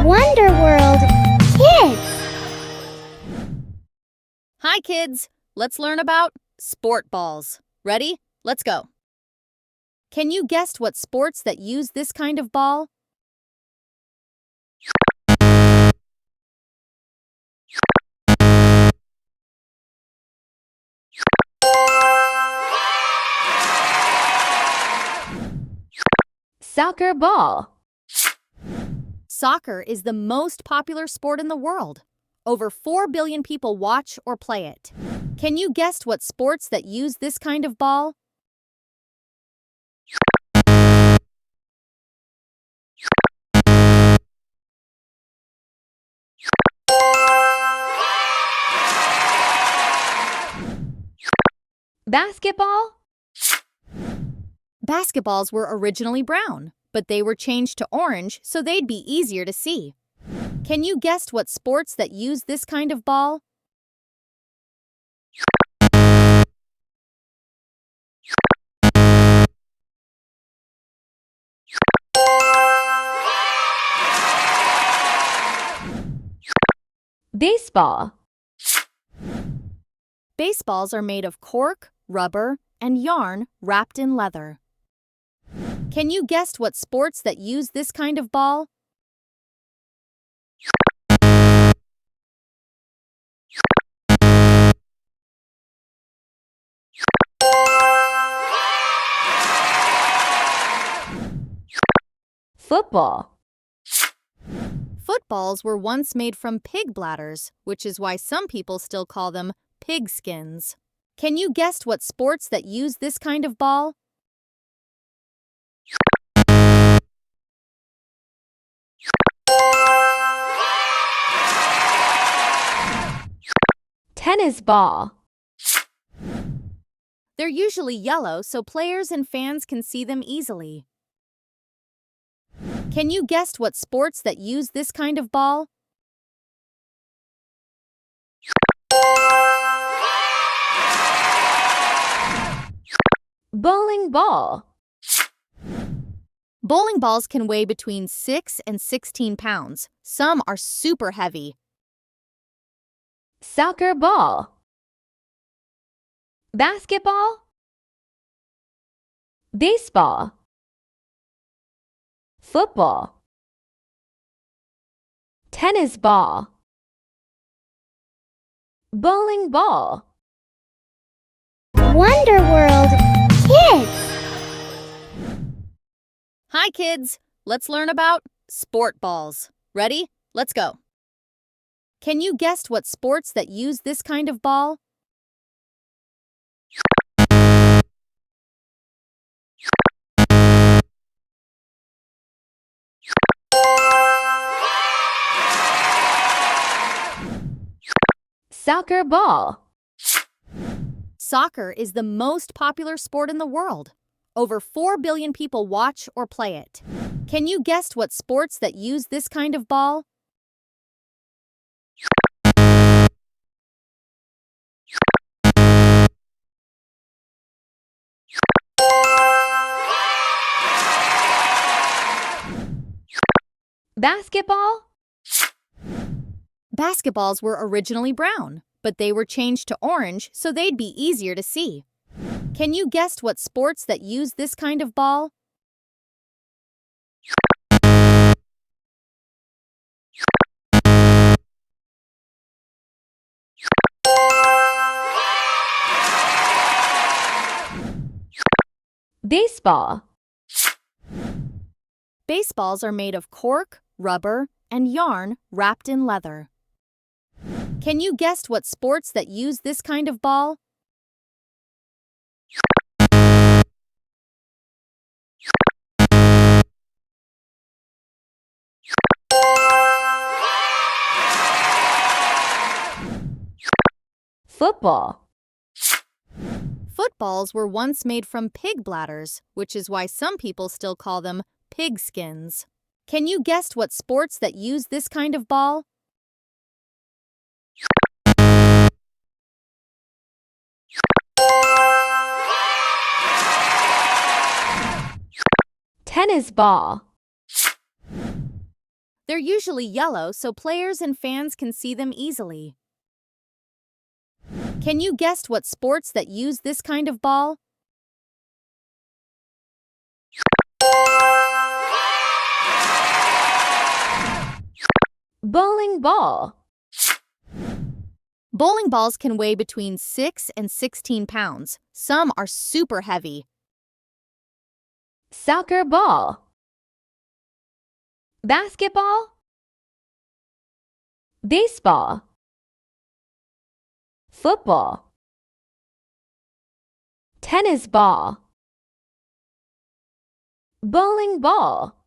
Wonder World Kids. Hi, kids. Let's learn about sport balls. Ready? Let's go. Can you guess what sports that use this kind of ball? Soccer ball. Soccer is the most popular sport in the world. Over 4 billion people watch or play it. Can you guess what sports that use this kind of ball? Basketball. Basketballs were originally brown, but they were changed to orange so they'd be easier to see. Can you guess what sports that use this kind of ball? Baseball. Baseballs are made of cork, rubber, and yarn wrapped in leather. Can you guess what sports that use this kind of ball? Football. Footballs were once made from pig bladders, which is why some people still call them pig skins. Can you guess what sports that use this kind of ball? Tennis ball. They're usually yellow so players and fans can see them easily. Can you guess what sports that use this kind of ball? Bowling ball. Bowling balls can weigh between 6 and 16 pounds. Some are super heavy. Soccer ball. Basketball. Baseball. Football. Tennis ball. Bowling ball. Wonder World Kids. Hi, kids. Let's learn about sport balls. Ready? Let's go. Can you guess what sports that use this kind of ball? Soccer ball. Soccer is the most popular sport in the world. Over 4 billion people watch or play it. Can you guess what sports that use this kind of ball? Basketball. Basketballs were originally brown, but they were changed to orange so they'd be easier to see. Can you guess what sports that use this kind of ball? Baseball. Baseballs are made of cork, rubber, and yarn wrapped in leather. Can you guess what sports that use this kind of ball? Football. Footballs were once made from pig bladders, which is why some people still call them pig skins. Can you guess what sports that use this kind of ball? Tennis ball. They're usually yellow so players and fans can see them easily. Can you guess what sports that use this kind of ball? Bowling ball. Bowling balls can weigh between 6 and 16 pounds. Some are super heavy. Soccer ball. Basketball. Baseball. Football. Tennis ball. Bowling ball.